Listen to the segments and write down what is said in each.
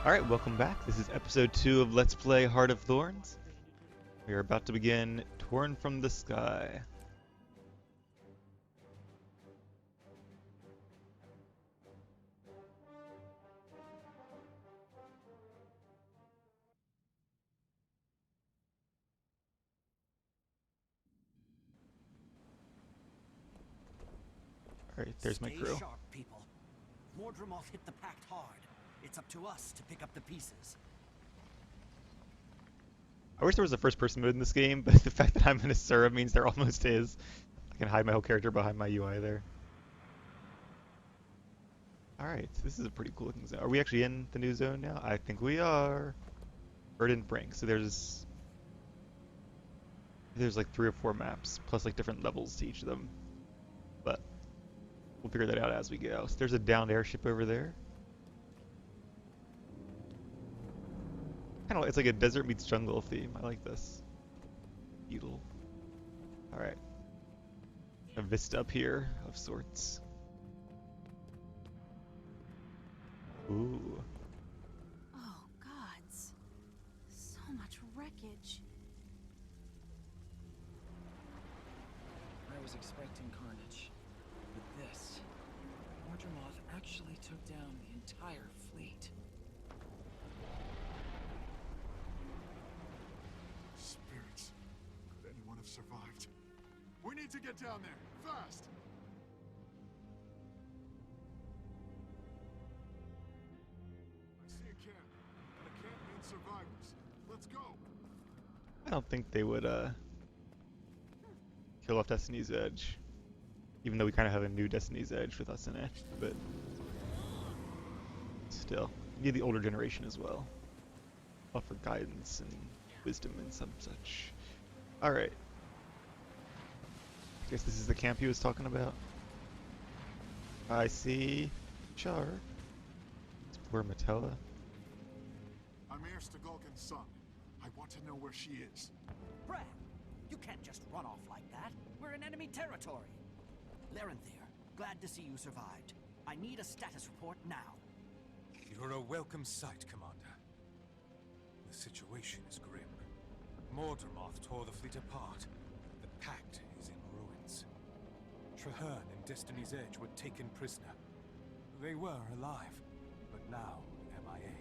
Alright, welcome back. This is episode 2 of Let's Play Heart of Thorns. We are about to begin Torn from the Sky. Alright, there's my crew. Stay sharp, people. Mordremorth hit the pact hard. It's up to us to pick up the pieces. I wish there was a first-person mode in this game, but the fact that I'm in a Sura means there almost is. I can hide my whole character behind my UI there. Alright, so this is a pretty cool looking zone. Are we actually in the new zone now? I think we are. Verdant Brink. So there's like 3 or 4 maps, plus like different levels to each of them. But we'll figure that out as we go. So there's a downed airship over there. Kind of, it's like a desert meets jungle theme. I like this. Beetle. All right. A vista up here of sorts. Ooh. Oh, gods. So much wreckage. I was expecting carnage. But this... Mordremorth actually took down the entire fleet. Spirits. Could anyone have survived? We need to get down there, fast! I see a camp, and a camp means survivors. Let's go! I don't think they would kill off Destiny's Edge, even though we kind of have a new Destiny's Edge with us in it. But still, we need the older generation as well, offer guidance and wisdom and some such. All right. I guess this is the camp he was talking about. I see Char. It's poor Metella. I'm Mayor Stagolkin's son. I want to know where she is. Brad, you can't just run off like that. We're in enemy territory. Larenthir, glad to see you survived. I need a status report now. You're a welcome sight, Commander. The situation is grim. Mordremorth tore the fleet apart. The Pact is in ruins. Traherne and Destiny's Edge were taken prisoner. They were alive, but now MIA.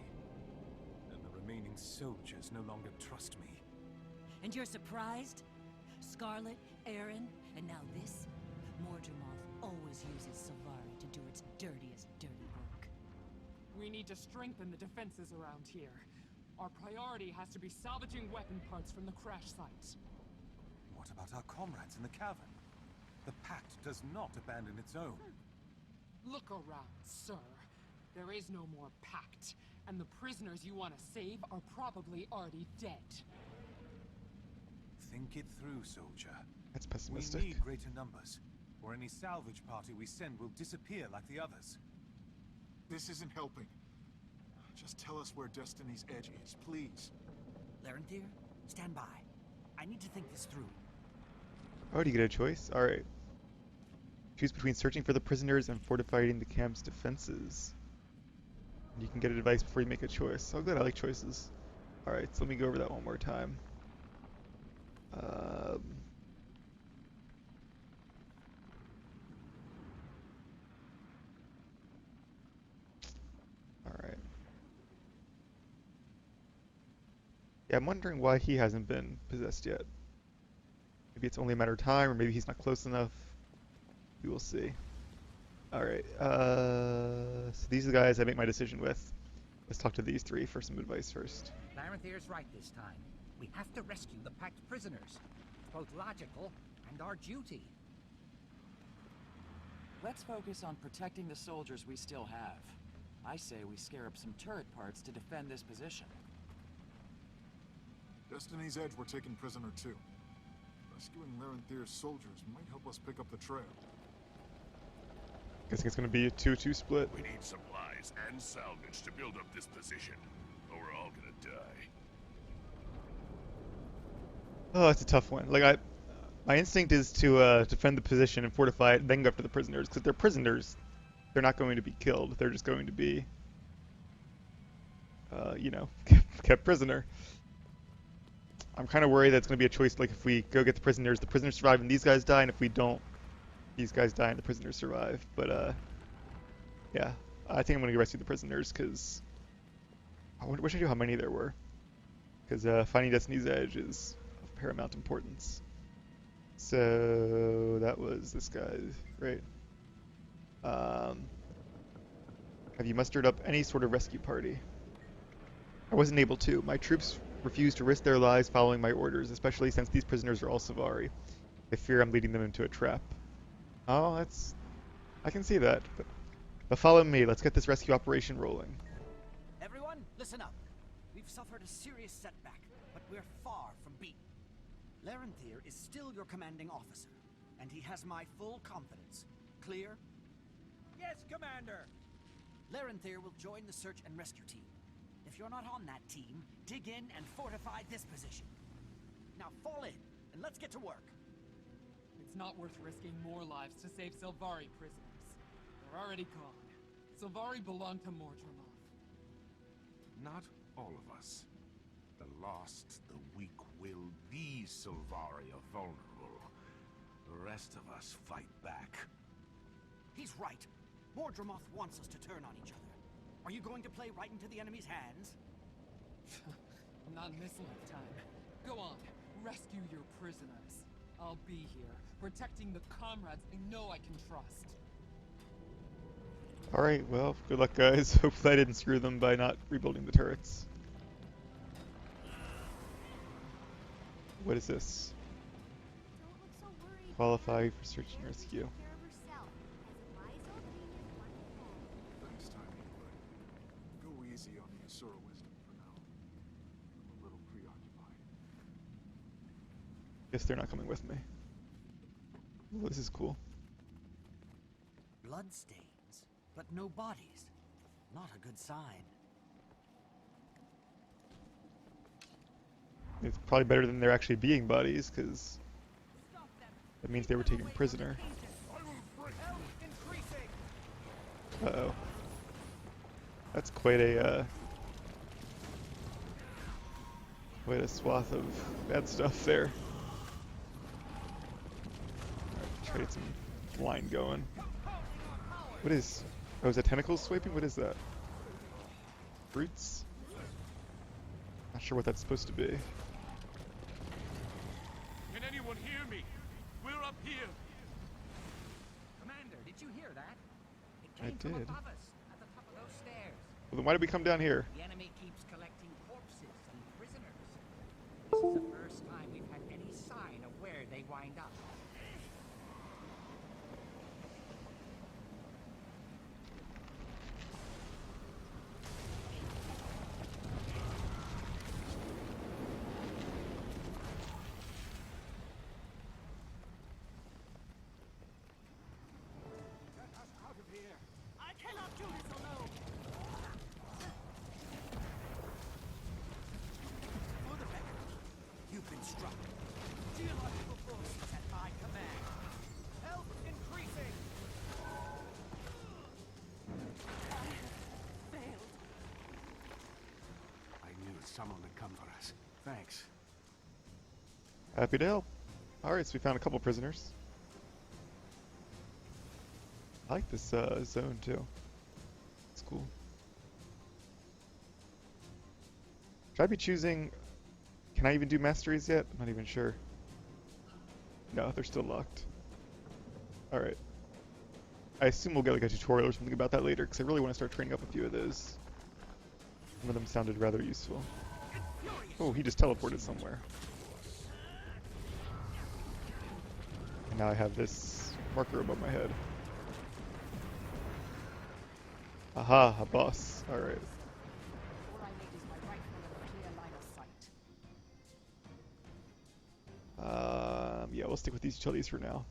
And the remaining soldiers no longer trust me. And you're surprised? Scarlet, Aaron, and now this? Mordremorth always uses Savari to do its dirtiest dirty work. We need to strengthen the defenses around here. Our priority has to be salvaging weapon parts from the crash site. What about our comrades in the cavern? The Pact does not abandon its own. Look around, sir. There is no more pact, and the prisoners you want to save are probably already dead. Think it through, soldier. That's We pessimistic. need greater numbers, or any salvage party we send will disappear like the others. This isn't helping. Just tell us where Destiny's Edge is, please. Larenthir, stand by. I need to think this through. Oh, do you get a choice? Alright. Choose between searching for the prisoners and fortifying the camp's defenses. You can get advice before you make a choice. Oh good, I like choices. Alright, so let me go over that one more time. Alright. Yeah, I'm wondering why he hasn't been possessed yet. Maybe it's only a matter of time, or maybe he's not close enough. We will see. Alright, so these are the guys I make my decision with. Let's talk to these 3 for some advice first. Larenthir's right this time. We have to rescue the Pact prisoners. It's both logical and our duty. Let's focus on protecting the soldiers we still have. I say we scare up some turret parts to defend this position. Destiny's Edge were taken prisoner too. Rescuing Larenthir's soldiers might help us pick up the trail. Guessing it's going to be a 2-2 split. We need supplies and salvage to build up this position, or we're all gonna die. Oh, it's a tough one. Like my instinct is to defend the position and fortify it, then go after the prisoners. Because they're prisoners, they're not going to be killed. They're just going to be you know, kept prisoner. I'm kind of worried that's going to be a choice, like if we go get the prisoners survive and these guys die, and if we don't, these guys die and the prisoners survive. But, yeah, I think I'm going to rescue the prisoners, because I wish I knew how many there were. Because finding Destiny's Edge is of paramount importance. So, that was this guy, right? Have you mustered up any sort of rescue party? I wasn't able to. My troops refused to risk their lives following my orders, especially since these prisoners are all Savari. I fear I'm leading them into a trap. Oh, that's... I can see that. But follow me. Let's get this rescue operation rolling. Everyone, listen up. We've suffered a serious setback, but we're far from beaten. Lerenthir is still your commanding officer, and he has my full confidence. Clear? Yes, Commander! Lerenthir will join the search and rescue team. If you're not on that team, dig in and fortify this position. Now fall in, and let's get to work. It's not worth risking more lives to save Sylvari prisoners. They're already gone. Sylvari belong to Mordremorth. Not all of us. The lost, the weak-willed, these Sylvari are vulnerable. The rest of us fight back. He's right. Mordremorth wants us to turn on each other. Are you going to play right into the enemy's hands? Not in this lifetime. Go on, rescue your prisoners. I'll be here, protecting the comrades I know I can trust. Alright, well, good luck guys. Hopefully I didn't screw them by not rebuilding the turrets. What is this? Don't look so worried. Qualify for search and rescue. Take care of herself, as a wise old queen is one to bed. Thanks, Tyria, but go easy on the Asura wisdom for now. I'm a little preoccupied. Guess they're not coming with me. Well, this is cool. Bloodstains, but no bodies. Not a good sign. It's probably better than there actually being bodies, because that means they were taken prisoner. Uh-oh. That's quite a swath of bad stuff there. Alright, try to get some line going. What is... Oh, is that tentacles swiping? What is that? Roots? Not sure what that's supposed to be. Can anyone hear me? We're up here. Commander, did you hear that? It I came from did. above us, at the top of those stairs. Well, then why did we come down here? The enemy keeps collecting corpses and prisoners. This is the first time we've had any sign of where they wind up. I cannot do this alone! For the record, you've been struck. Geological forces at my command. Health increasing! I failed. I knew someone would come for us. Thanks. Happy to help. Alright, so we found a couple prisoners. I like this zone too. It's cool. Should I be choosing... Can I even do masteries yet? I'm not even sure. No, they're still locked. Alright. I assume we'll get like a tutorial or something about that later, because I really want to start training up a few of those. Some of them sounded rather useful. Oh, he just teleported somewhere. And now I have this marker above my head. Aha, a boss. Alright. What I need is my rifle and a clear line of sight. Yeah, we'll stick with these utilities for now.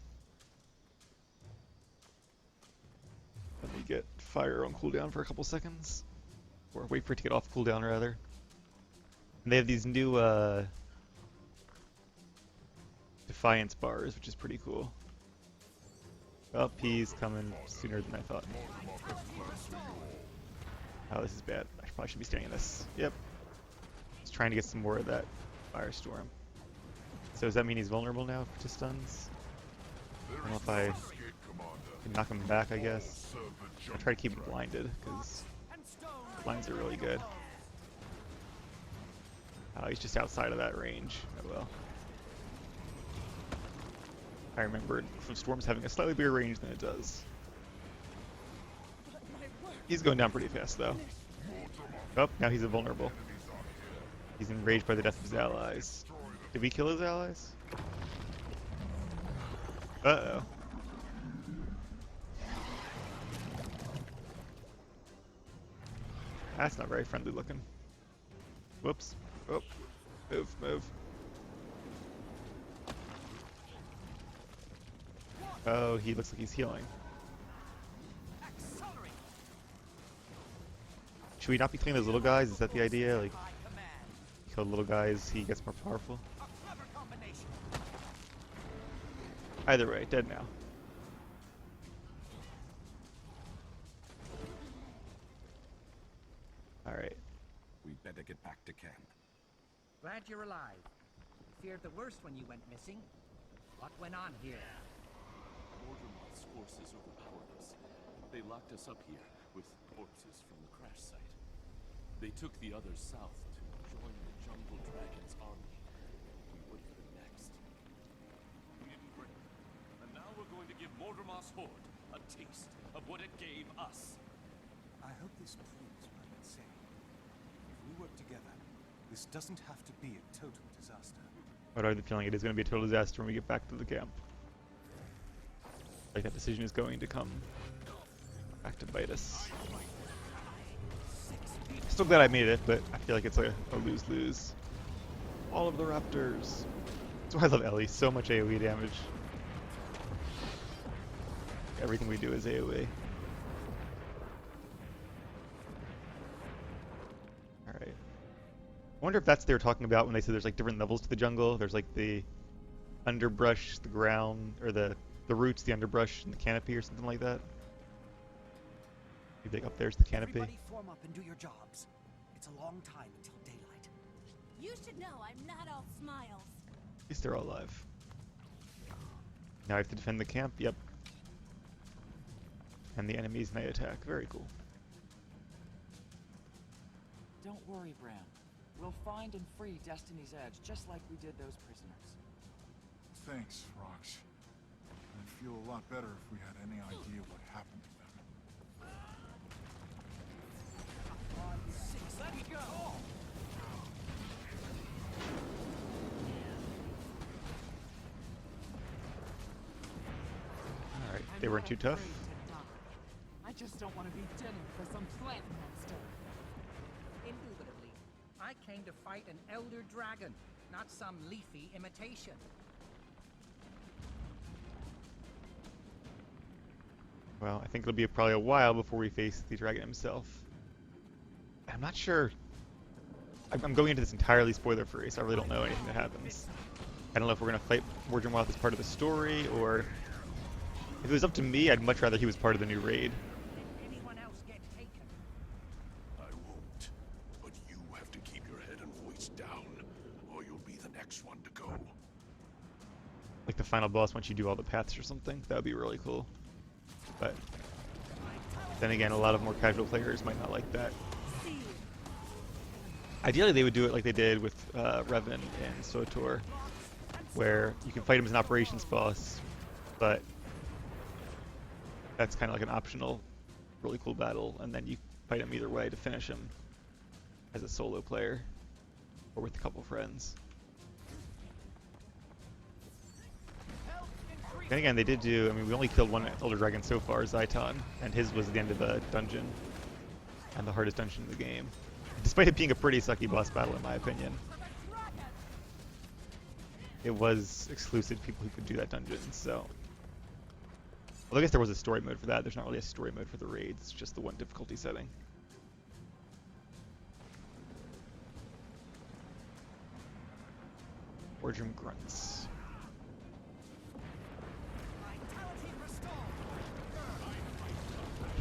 Let me get fire on cooldown for a couple seconds. Or wait for it to get off cooldown, rather. And they have these new, Defiance bars, which is pretty cool. Oh, he's coming sooner than I thought. Oh, this is bad. I probably should be staying in this. Yep. Just trying to get some more of that firestorm. So does that mean he's vulnerable now to stuns? I don't know if I can knock him back, I guess. I'll try to keep him blinded, because blinds are really good. Oh, he's just outside of that range. Oh well. I remembered from storms having a slightly bigger range than it does. He's going down pretty fast, though. Oh, now he's invulnerable. He's enraged by the death of his allies. Did we kill his allies? Uh-oh. That's not very friendly looking. Whoops. Oh. Move, move. Oh, he looks like he's healing. Should we not be killing those little guys? Is that the idea? Like, kill little guys, he gets more powerful? Either way, dead now. Alright. We'd better get back to camp. Glad you're alive. Feared the worst when you went missing. What went on here? Mordremorth's forces overpowered us. They locked us up here with corpses from the crash site. They took the others south to join the Jungle Dragon's army. We would for the next. We didn't break them. And now we're going to give Mordremorth's horde a taste of what it gave us. I hope this proves what I've been saying. If we work together, this doesn't have to be a total disaster. But I have the feeling it is going to be a total disaster when we get back to the camp. Like that decision is going to come back to bite us. Still glad I made it, but I feel like it's a lose-lose. All of the raptors. That's why I love Ellie. So much AoE damage. Everything we do is AoE. Alright. I wonder if that's what they were talking about when they said there's like different levels to the jungle. There's like the underbrush, the ground, or the roots, the underbrush, and the canopy or something like that. Maybe like up there's the canopy. Everybody form up and do your jobs. It's a long time until daylight. You should know I'm not all smiles. At least they're all alive. Now I have to defend the camp, yep. And the enemy's night attack, very cool. Don't worry, Bram. We'll find and free Destiny's Edge, just like we did those prisoners. Thanks, Rox. I'd feel a lot better if we had any idea what happened to them. Let's go! Alright, they weren't too tough. I just don't want to be dinner for some plant monster. Indubitably. I came to fight an Elder Dragon, not some leafy imitation. Well, I think it'll be probably a while before we face the dragon himself. I'm not sure. I'm going into this entirely spoiler-free, so I really don't know anything that happens. I don't know if we're going to fight Mordremorth as part of the story, or... If it was up to me, I'd much rather he was part of the new raid. Did anyone else get taken? I won't. But you have to keep your head and voice down, or you'll be the next one to go. Like the final boss once you do all the paths or something. That would be really cool. But then again, a lot of more casual players might not like that. Ideally, they would do it like they did with Revan and SWTOR, where you can fight him as an operations boss, but that's kind of like an optional, really cool battle, and then you fight him either way to finish him as a solo player or with a couple friends. Then again, they did do, I mean, we only killed one Elder Dragon so far, Zaiton, and his was the end of a dungeon, and the hardest dungeon in the game. Despite it being a pretty sucky boss battle, in my opinion. It was exclusive to people who could do that dungeon, so... Well, I guess there was a story mode for that. There's not really a story mode for the raids, it's just the one difficulty setting. Mordrem grunts.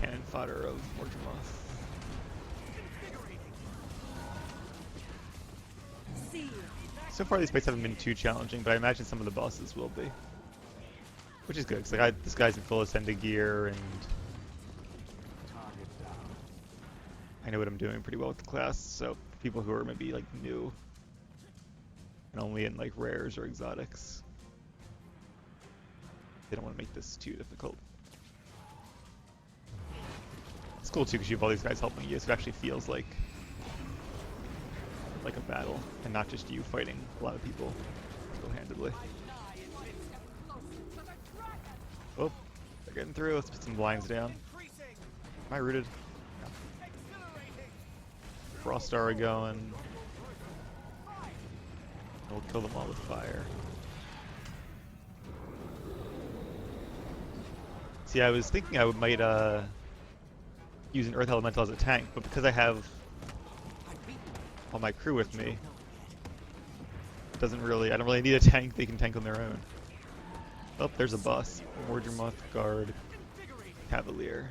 Cannon fodder of Mordremoth. So far these fights haven't been too challenging, but I imagine some of the bosses will be. Which is good, because like, this guy's in full ascended gear, and I know what I'm doing pretty well with the class, so people who are maybe like new and only in like rares or exotics, they don't want to make this too difficult. It's cool too because you have all these guys helping you, so it actually feels like a battle and not just you fighting a lot of people single-handedly. Oh, they're getting through. Let's put some blinds down. Am I rooted? No. Frost Aura going. We'll kill them all with fire. See, I was thinking I might use an Earth Elemental as a tank, but because I have all my crew with me, I don't really need a tank. They can tank on their own. Oh, there's a boss. Mordremorth Guard Cavalier.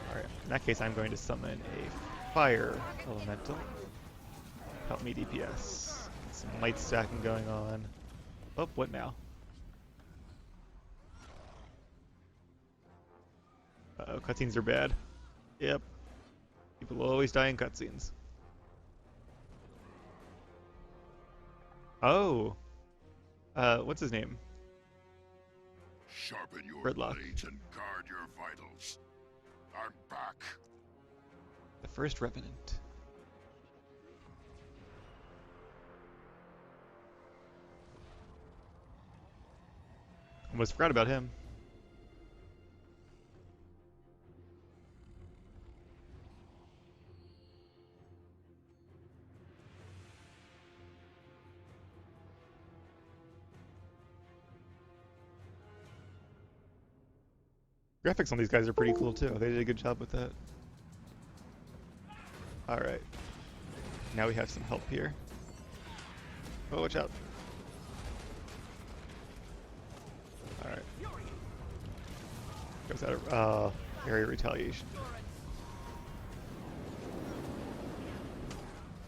Alright, in that case I'm going to summon a Fire Elemental. Help me DPS. Some light stacking going on. Oh, what now? Uh-oh, cutscenes are bad. Yep. People will always die in cutscenes. Oh. What's his name? Sharpen your Rytlock. blades and guard your vitals. I'm back. The first Revenant. Almost forgot about him. Graphics on these guys are pretty cool too. They did a good job with that. Alright. Now we have some help here. Oh, watch out. Alright. Goes out of area retaliation.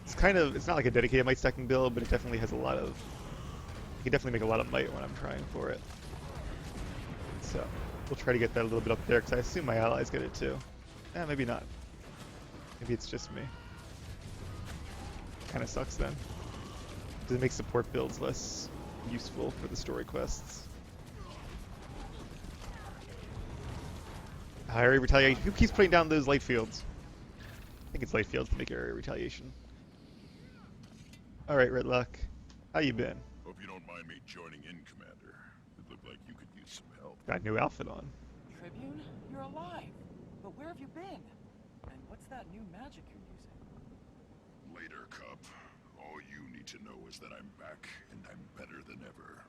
It's not like a dedicated might stacking build, but it definitely has a lot of, you can definitely make a lot of might when I'm trying for it. So, we'll try to get that a little bit up there, because I assume my allies get it too. Eh, maybe not. Maybe it's just me. Kinda sucks then. Does it make support builds less useful for the story quests? Area retaliation. Who keeps putting down those light fields? I think it's light fields to make area retaliation. Alright, Rytlock. How you been? Hope you don't mind me joining in, Commander. It looked like you could use some help. Got a new outfit on. Tribune, you're alive. But where have you been? And what's that new magic you're using? Later, Cub. All you need to know is that I'm back, and I'm better than ever.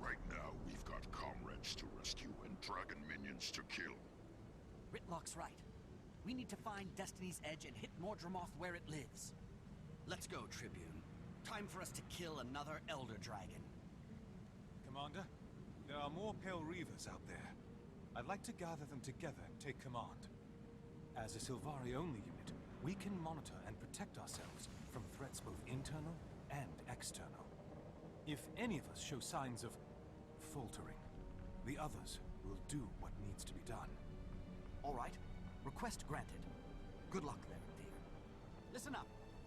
Right now, we've got comrades to rescue and dragon minions to kill. Rytlock's right. We need to find Destiny's Edge and hit Mordremorth where it lives. Let's go, Tribune. Time for us to kill another Elder Dragon. Commander, there are more Pale Reavers out there. I'd like to gather them together and take command. As a Sylvari-only unit, we can monitor and protect ourselves from threats both internal and external. If any of us show signs of faltering, the others will do what needs to be done. All right. Request granted. Good luck there, dear. Listen up.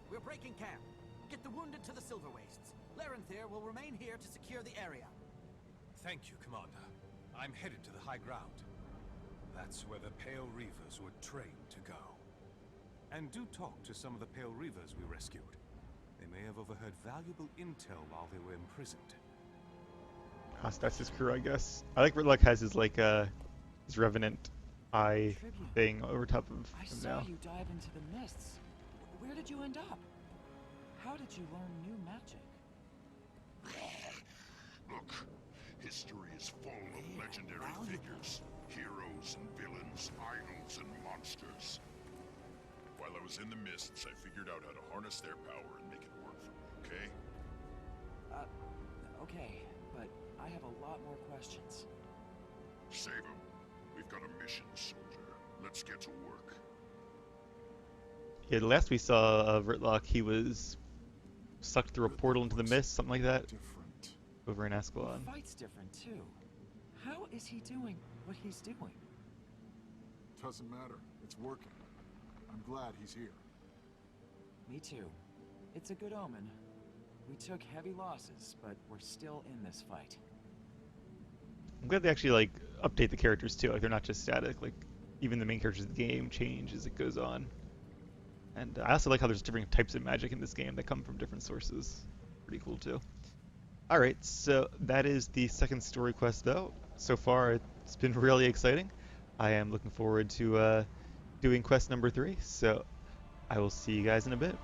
We're breaking camp. Get the wounded to the Silver Wastes. Larenthir will remain here to secure the area. Thank you, Commander. I'm headed to the high ground. That's where the Pale Reavers were trained to go. And do talk to some of the Pale Reavers we rescued. They may have overheard valuable intel while they were imprisoned. That's his crew, I guess. I like Rytlock has his like his Revenant eye Tribune, thing over top of I him saw now. you dive into the mists. Where did you end up? How did you learn new magic? Look, history is full of legendary figures. Heroes and villains, idols and monsters. While I was in the mists, I figured out how to harness their power and make it work for me, okay? Okay, but I have a lot more questions. Save them. We've got a mission, soldier. Let's get to work. Yeah, the last we saw of Rytlock, he was sucked through a portal into the Rytlock mist, something like that, Different. over in The Ascalon. fight's different too. How is he doing what he's doing? Doesn't matter. It's working. I'm glad he's here. Me too. It's a good omen. We took heavy losses, but we're still in this fight. I'm glad they actually like update the characters too. Like they're not just static. Like even the main characters of the game change as it goes on. And I also like how there's different types of magic in this game that come from different sources. Pretty cool too. All right, so that is the second story quest though. So far, it's been really exciting. I am looking forward to doing quest number 3. So I will see you guys in a bit.